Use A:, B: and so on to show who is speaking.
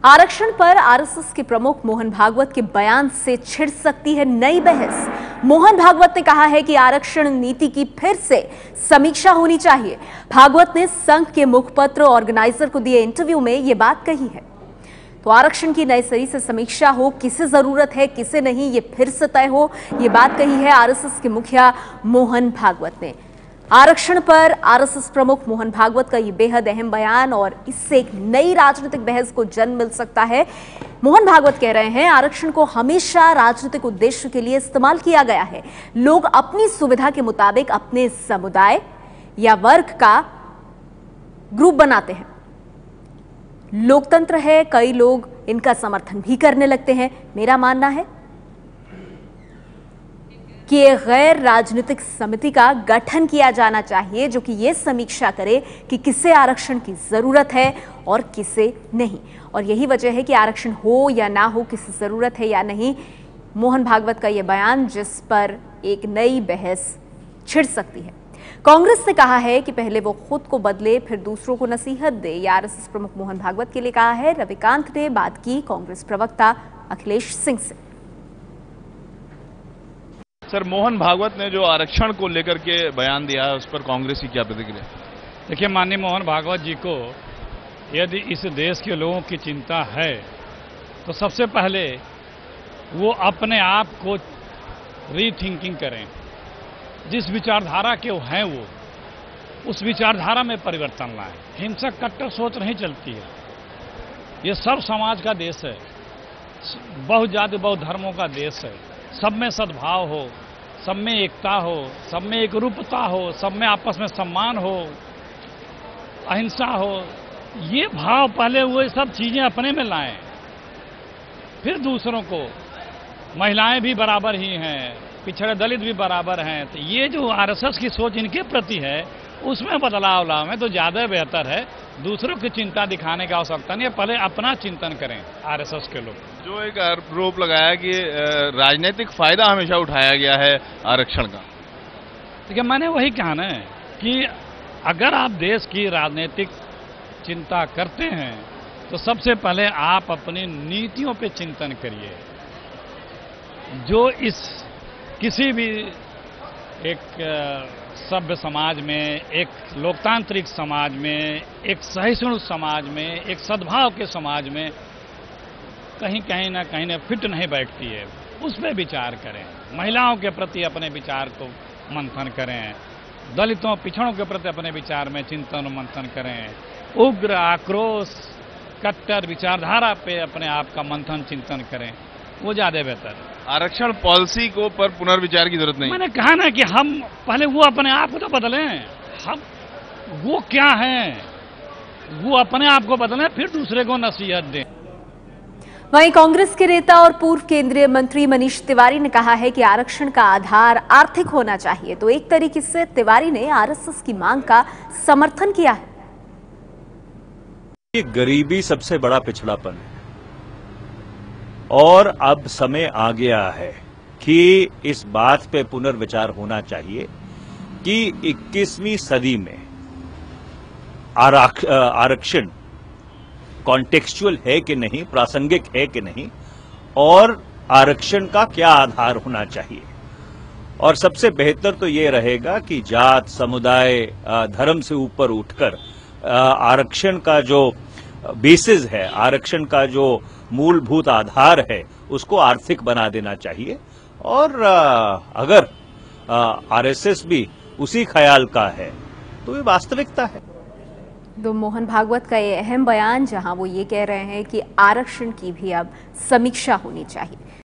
A: आरक्षण पर आरएसएस के प्रमुख मोहन भागवत के बयान से छिड़ सकती है नई बहस। मोहन भागवत ने कहा है कि आरक्षण नीति की फिर से समीक्षा होनी चाहिए। भागवत ने संघ के मुखपत्र ऑर्गेनाइजर को दिए इंटरव्यू में यह बात कही है। तो आरक्षण की नई सरी से समीक्षा हो, किसे जरूरत है किसे नहीं, ये फिर से तय हो, ये बात कही है आरएसएस के मुखिया मोहन भागवत ने। आरक्षण पर आरएसएस प्रमुख मोहन भागवत का ये बेहद अहम बयान और इससे एक नई राजनीतिक बहस को जन्म मिल सकता है। मोहन भागवत कह रहे हैं आरक्षण को हमेशा राजनीतिक उद्देश्य के लिए इस्तेमाल किया गया है। लोग अपनी सुविधा के मुताबिक अपने समुदाय या वर्ग का ग्रुप बनाते हैं। लोकतंत्र है, कई लोग इनका समर्थन भी करने लगते हैं। मेरा मानना है कि एक गैर राजनीतिक समिति का गठन किया जाना चाहिए जो कि यह समीक्षा करे कि किसे आरक्षण की जरूरत है और किसे नहीं। और यही वजह है कि आरक्षण हो या ना हो, किसे जरूरत है या नहीं, मोहन भागवत का यह बयान जिस पर एक नई बहस छिड़ सकती है। कांग्रेस ने कहा है कि पहले वो खुद को बदले फिर दूसरों को नसीहत दे। यह आरएसएस प्रमुख मोहन भागवत के लिए कहा है। रविकांत ने बात की कांग्रेस प्रवक्ता अखिलेश सिंह से।
B: सर, मोहन भागवत ने जो आरक्षण को लेकर के बयान दिया है उस पर कांग्रेस की क्या प्रतिक्रिया?
C: देखिए, माननीय मोहन भागवत जी को यदि इस देश के लोगों की चिंता है तो सबसे पहले वो अपने आप को रीथिंकिंग करें। जिस विचारधारा के हैं वो उस विचारधारा में परिवर्तन लाएं। हिंसक कट्टर सोच नहीं चलती है। ये सर्व समाज का देश है, बहुजाति बहुधर्मों का देश है। सब में सद्भाव हो, सब में एकता हो, सब में एक रूपता हो, सब में आपस में सम्मान हो, अहिंसा हो। ये भाव पहले वो सब चीजें अपने में लाएं, फिर दूसरों को। महिलाएं भी बराबर ही हैं, पिछड़े दलित भी बराबर हैं। तो ये जो आरएसएस की सोच इनके प्रति है उसमें बदलाव लाएं तो ज्यादा बेहतर है। दूसरों की चिंता दिखाने की आवश्यकता नहीं है, पहले अपना चिंतन करें आरएसएस के लोग।
B: जो एक आरोप लगाया कि राजनीतिक फायदा हमेशा उठाया गया है आरक्षण का।
C: देखिए, मैंने वही कहा ना कि अगर आप देश की राजनीतिक चिंता करते हैं तो सबसे पहले आप अपनी नीतियों पे चिंतन करिए। जो इस किसी भी एक सभ्य समाज में, एक लोकतांत्रिक समाज में, एक सहिष्णु समाज में, एक सद्भाव के समाज में कहीं ना फिट नहीं बैठती है, उस पर विचार करें। महिलाओं के प्रति अपने विचार को मंथन करें। दलितों पिछड़ों के प्रति अपने विचार में चिंतन मंथन करें। उग्र आक्रोश कट्टर विचारधारा पे अपने आप का मंथन चिंतन करें, वो ज्यादा बेहतर है।
B: आरक्षण पॉलिसी को पर पुनर्विचार की जरूरत नहीं।
C: मैंने कहा ना कि हम पहले वो अपने आप को तो बदलें। हम वो क्या हैं वो अपने आप को बदलें, फिर दूसरे को नसीहत दें।
A: वहीं कांग्रेस के नेता और पूर्व केंद्रीय मंत्री मनीष तिवारी ने कहा है कि आरक्षण का आधार आर्थिक होना चाहिए। तो एक तरीके से तिवारी ने आरएसएस की मांग का समर्थन किया है।
D: ये गरीबी सबसे बड़ा पिछड़ापन है और अब समय आ गया है कि इस बात पे पुनर्विचार होना चाहिए कि 21वीं सदी में आरक्षण कॉन्टेक्चुअल है कि नहीं, प्रासंगिक है कि नहीं, और आरक्षण का क्या आधार होना चाहिए। और सबसे बेहतर तो ये रहेगा कि जात, समुदाय, धर्म से ऊपर उठकर आरक्षण का जो बेसिस है, आरक्षण का जो मूलभूत आधार है, उसको आर्थिक बना देना चाहिए। और अगर आरएसएस भी उसी ख्याल का है तो ये वास्तविकता है।
A: तो मोहन भागवत का ये अहम बयान जहां वो ये कह रहे हैं कि आरक्षण की भी अब समीक्षा होनी चाहिए।